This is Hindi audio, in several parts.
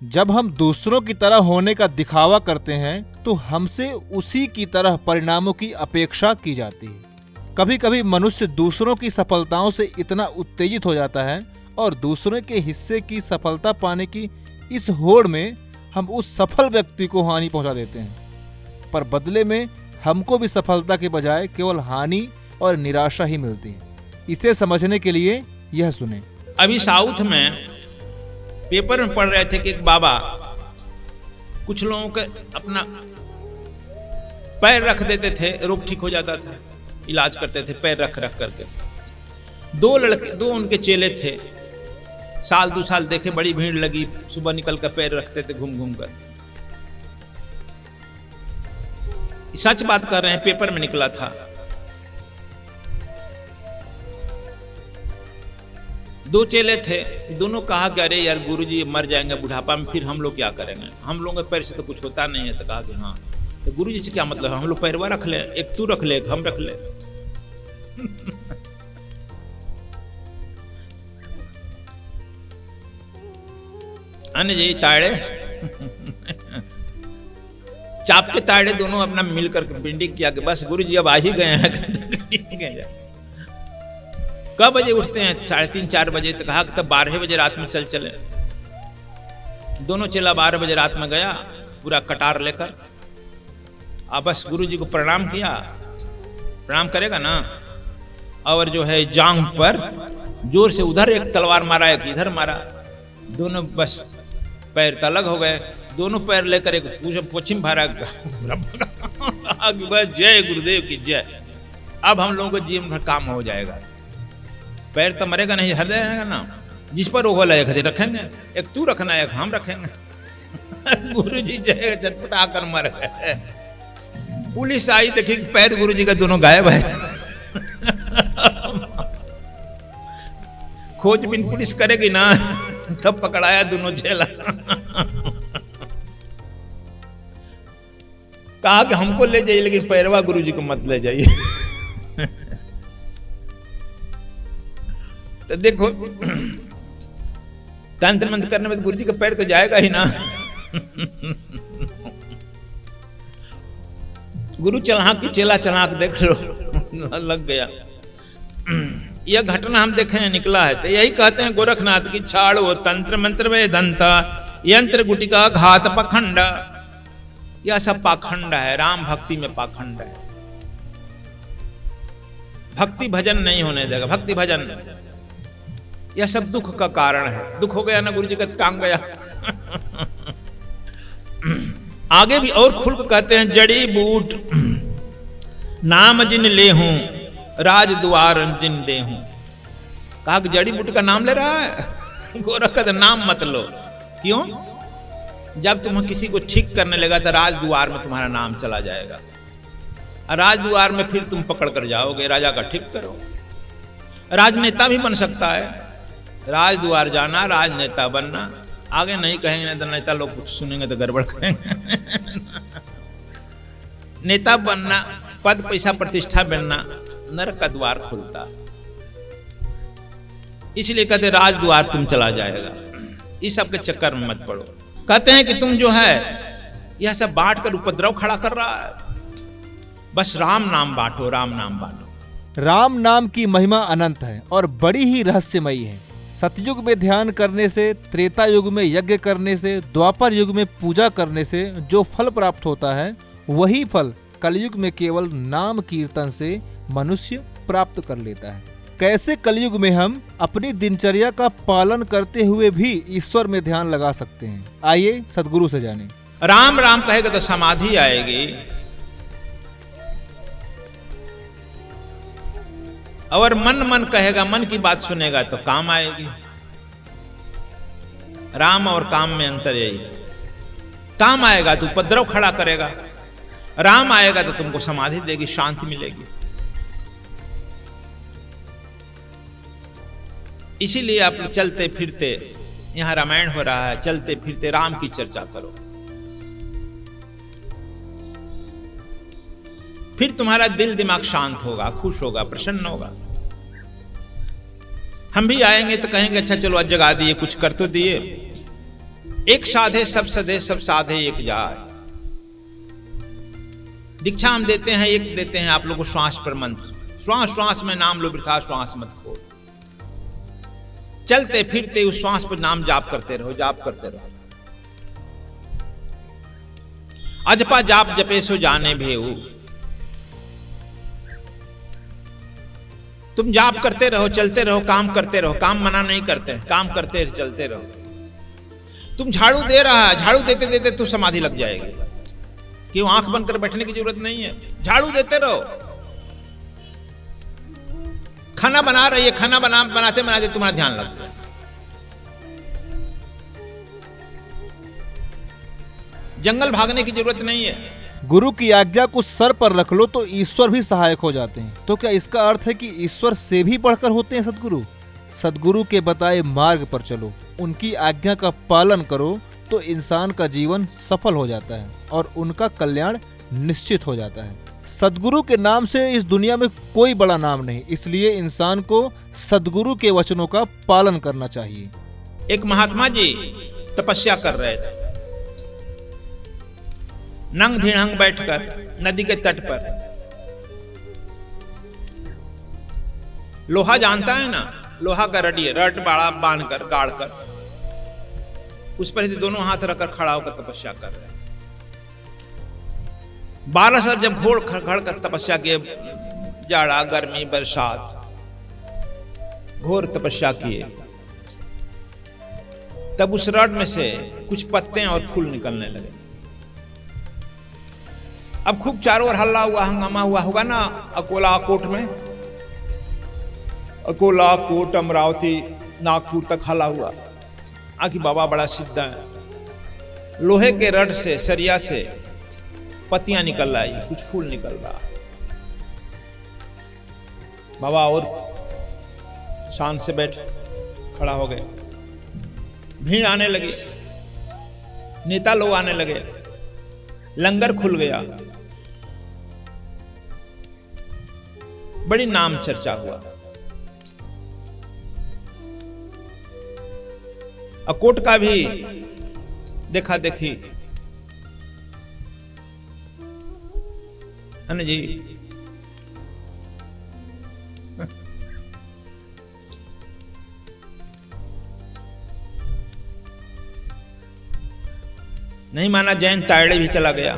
जब हम दूसरों की तरह होने का दिखावा करते हैं तो हमसे उसी की तरह परिणामों की अपेक्षा की जाती है। कभी कभी मनुष्य दूसरों की सफलताओं से इतना उत्तेजित हो जाता है और दूसरों के हिस्से की सफलता पाने की इस होड़ में हम उस सफल व्यक्ति को हानि पहुंचा देते हैं, पर बदले में हमको भी सफलता के बजाय केवल हानि और निराशा ही मिलती है। इसे समझने के लिए यह सुने। अभी साउथ में पेपर में पढ़ रहे थे कि एक बाबा कुछ लोगों के अपना पैर रख देते थे, रोग ठीक हो जाता था, इलाज करते थे पैर रख रख करके। दो उनके चेले थे, साल 2 साल देखे, बड़ी भीड़ लगी, सुबह निकल कर पैर रखते थे घूम घूम कर। सच बात कर रहे हैं, पेपर में निकला था। 2 चेले थे, दोनों कहा कि अरे यार गुरुजी मर जाएंगे बुढ़ापा में, फिर हम लोग क्या करेंगे, हम लोगों के पैर से तो कुछ होता नहीं है। तो कहा कि हाँ, तो गुरुजी से क्या मतलब है, हम लोग पैरवा रख ले, एक तू रख ले, एक हम रख ले। अन्य जी ताड़े चाप के ताड़े दोनों अपना मिलकर बिल्डिंग किया कि बस गुरुजी अब आ ही गए हैं। कब बजे उठते हैं? 3:30-4 बजे। तो कहा कि तब 12 बजे रात में चले। दोनों चेला 12 बजे रात में गया पूरा कटार लेकर, अब बस गुरुजी को प्रणाम किया, प्रणाम करेगा ना, और जो है जांग पर जोर से उधर एक तलवार मारा, एक इधर मारा, दोनों बस पैर तो अलग हो गए। दोनों पैर लेकर एक पश्चिम भारा बस जय गुरुदेव की जय, अब हम लोगों को जीवन भर काम हो जाएगा। पैर तो मरेगा नहीं, हृदय रहेगा ना, जिस पर रोग लगे खदे रखेंगे, एक तू रखना है, एक हम रखेंगे। गुरुजी जय चटपटा कर मर गए। पुलिस आई, देखी पैर गुरुजी का दोनों गायब है। खोजबीन पुलिस करेगी ना, तब पकड़ाया दोनों चेला। कहा कि हमको ले जाइए लेकिन पैरवा गुरुजी को मत ले जाइए। तो देखो तंत्र मंत्र करने में गुरुजी का पैर तो जाएगा ही ना। गुरु चलाक की चेला चलाक देख लो, लग गया। यह घटना हम देखे हैं, निकला है। तो यही कहते हैं गोरखनाथ की छाड़ो तंत्र मंत्र में दंता यंत्र गुटिका घात पाखंड। यह सब पाखंड है, राम भक्ति में पाखंड है। भक्ति भजन नहीं होने देगा, भक्ति भजन यह सब दुख का कारण है। दुख हो गया ना, गुरुजी का टांग गया। आगे भी और खुल कहते हैं, जड़ी बूट नाम जिन ले हूं राज द्वार जिन दे हूं। कहा कि जड़ी बूटी का नाम ले रहा है, गोरख का नाम मत लो। क्यों? जब तुम किसी को ठीक करने लगा तो राज द्वार में तुम्हारा नाम चला जाएगा, और राज द्वार में फिर तुम पकड़ कर जाओगे, राजा का ठीक करो। राजनेता भी बन सकता है, राज द्वार जाना, राजनेता बनना। आगे नहीं कहेंगे, नहीं तो नेता लोग कुछ सुनेंगे तो गड़बड़ करेंगे। नेता बनना, पद पैसा प्रतिष्ठा बनना, नरक का द्वार खुलता, इसलिए कहते राज द्वार तुम चला जाएगा। इस सब के चक्कर में मत पड़ो। कहते हैं कि तुम जो है यह सब बांट कर उपद्रव खड़ा कर रहा है, बस राम नाम बांटो, राम नाम बांटो। राम नाम की महिमा अनंत है और बड़ी ही रहस्यमयी है। सतयुग में ध्यान करने से, त्रेता युग में यज्ञ करने से, द्वापर युग में पूजा करने से जो फल प्राप्त होता है, वही फल कलयुग में केवल नाम कीर्तन से मनुष्य प्राप्त कर लेता है। कैसे कलयुग में हम अपनी दिनचर्या का पालन करते हुए भी ईश्वर में ध्यान लगा सकते हैं, आइए सदगुरु से जानें। राम राम कहेगा तो समाधि आएगी, और मन मन कहेगा, मन की बात सुनेगा तो काम आएगी। राम और काम में अंतर यही है। काम आएगा तो उपद्रव खड़ा करेगा, राम आएगा तो तुमको समाधि देगी, शांति मिलेगी। इसीलिए आप चलते फिरते, यहां रामायण हो रहा है, चलते फिरते राम की चर्चा करो, फिर तुम्हारा दिल दिमाग शांत होगा, खुश होगा, प्रसन्न होगा। हम भी आएंगे तो कहेंगे अच्छा चलो आज जगा दिए, कुछ कर तो दिए। एक साधे सब सधे, सब साधे एक जाए। दीक्षा हम देते हैं, एक देते हैं आप लोगों को श्वास पर मंत्र, श्वास श्वास में नाम लो वृथा श्वास मत खो। चलते फिरते उस श्वास पर नाम जाप करते रहो, जाप करते रहो। अजपा जाप जपे सो जाने भेऊ। तुम जाप करते रहो, चलते रहो, काम करते रहो। काम मना नहीं करते, काम करते चलते रहो। तुम झाड़ू दे रहा है, झाड़ू देते देते तू समाधि लग जाएगी। क्यों? आंख बंद कर बैठने की जरूरत नहीं है, झाड़ू देते रहो। खाना बना रही है, खाना बनाते बनाते तुम्हारा ध्यान लग गया। जंगल भागने की जरूरत नहीं है। गुरु की आज्ञा को सर पर रख लो तो ईश्वर भी सहायक हो जाते हैं। तो क्या इसका अर्थ है कि ईश्वर से भी बढ़कर होते हैं सद्गुरु? सद्गुरु के बताए मार्ग पर चलो, उनकी आज्ञा का पालन करो तो इंसान का जीवन सफल हो जाता है और उनका कल्याण निश्चित हो जाता है। सद्गुरु के नाम से इस दुनिया में कोई बड़ा नाम नहीं, इसलिए इंसान को सद्गुरु के वचनों का पालन करना चाहिए। एक महात्मा जी तपस्या कर रहे थे, नंग धिड़ंग बैठकर नदी के तट पर। लोहा जानता है ना, लोहा का रड बाड़ा बांध कर गाड़ कर उस पर दोनों हाथ रखकर खड़ा होकर तपस्या कर रहे हैं। 12 साल जब घोड़ खड़ कर तपस्या किए, जाड़ा गर्मी बरसात घोर तपस्या किए, तब उस रड में से कुछ पत्ते और फूल निकलने लगे। अब खूब चारों ओर हल्ला हुआ, हंगामा हुआ होगा ना अकोला कोट में, अकोला कोट अमरावती नागपुर तक हल्ला हुआ। आखिर बाबा बड़ा सिद्ध है, लोहे के रड से सरिया से पत्तियां निकल रही, कुछ फूल निकल रहा। बाबा और शान से बैठ खड़ा हो गए। भीड़ आने लगी, नेता लोग आने लगे, लंगर खुल गया, बड़ी नाम चर्चा हुआ। अकोट का भी देखा देखी है ना जी। नहीं माना, जैन तायड़े भी चला गया,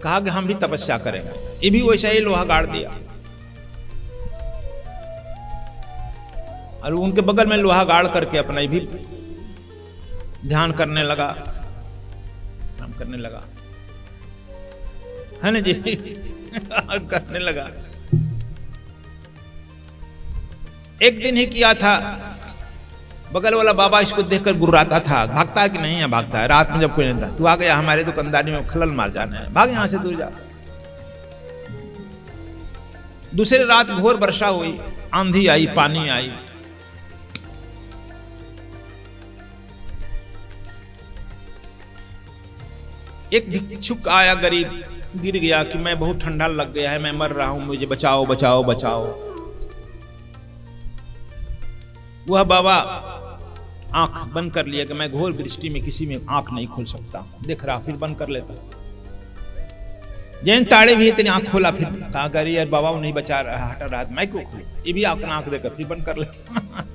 कहा कि हम भी तपस्या करेंगे। ये भी वैसा ही लोहा गाड़ दिया और उनके बगल में लोहा गाड़ करके अपना भी ध्यान करने लगा, काम करने लगा, है ना जी। करने लगा। एक दिन ही किया था, बगल वाला बाबा इसको देखकर गुर्राता था, भागता है कि नहीं है, भागता है। रात में जब कोई नहीं था, तू आ गया हमारे दुकानदारी में खलल मार जाना है, भाग यहां से दूर जा। दूसरी रात घोर वर्षा हुई, आंधी आई, पानी आई। एक भिक्षुक आया गरीब, गिर गया कि मैं बहुत ठंडा लग गया है, मैं मर रहा हूं, मुझे बचाओ बचाओ बचाओ। वह बाबा आंख बंद कर लिया कि मैं घोर वृष्टि में किसी में आंख नहीं खोल सकता, देख रहा, फिर बंद कर लेता। जैन ताड़े भी इतनी आंख खोला, फिर कहा करी यार बाबा वो नहीं बचा रहा, हटा रहा, मैं क्यों खोलूं, ये भी अपना आंख देकर फिर बंद कर लेता।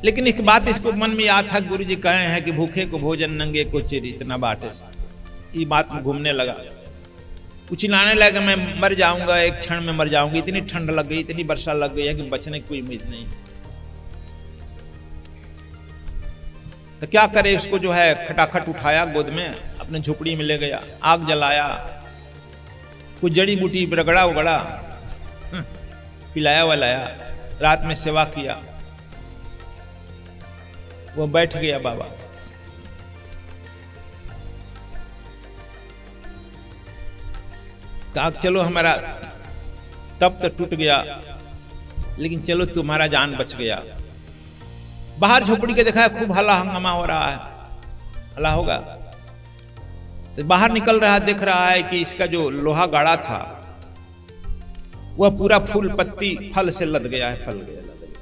लेकिन एक बात इसको मन में याद था, गुरु जी कहे हैं कि भूखे को भोजन नंगे को चिरी इतना बाटे से। ये बात में घूमने लगा, कुछ चिल्लाने लगा मैं मर जाऊंगा, एक क्षण में मर जाऊंगी, इतनी ठंड लग गई, इतनी वर्षा लग गई है कि बचने की कोई उम्मीद नहीं। तो क्या करे, उसको जो है खटाखट उठाया, गोद में अपने झोपड़ी में ले गया, आग जलाया, कुछ जड़ी बूटी रगड़ा उगड़ा, पिलाया वलाया, रात में सेवा किया। वो बैठ गया बाबा। कहा चलो हमारा तब तो टूट गया, लेकिन चलो तुम्हारा जान बच गया। बाहर झोपड़ी के देखा है खूब हल्ला हंगामा हो रहा है, हल्ला होगा तो बाहर निकल रहा, देख रहा है कि इसका जो लोहा गाड़ा था वह पूरा फूल पत्ती फल से लद गया है, फल गया लद गया।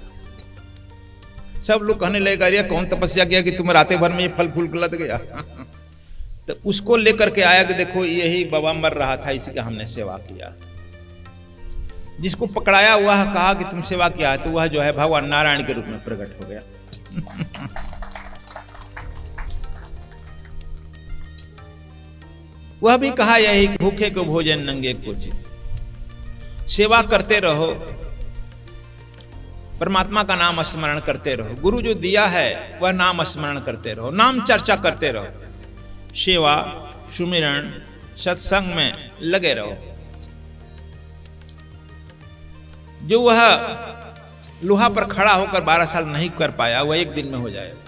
सब लोग कहने लगे अरे कौन तपस्या किया कि तुम रातें भर में ये फल फूल लद गया। तो उसको लेकर के आया कि देखो यही बाबा मर रहा था, इसी का हमने सेवा किया। जिसको पकड़ाया हुआ कहा कि तुम सेवा किया है, तो वह जो है भगवान नारायण के रूप में प्रकट हो गया। वह भी कहा यही, भूखे को भोजन नंगे को चित, सेवा करते रहो, परमात्मा का नाम स्मरण करते रहो, गुरु जो दिया है वह नाम स्मरण करते रहो, नाम चर्चा करते रहो, सेवा सुमिरन सत्संग में लगे रहो। जो वह लोहा पर खड़ा होकर 12 साल नहीं कर पाया वह एक दिन में हो जाएगा।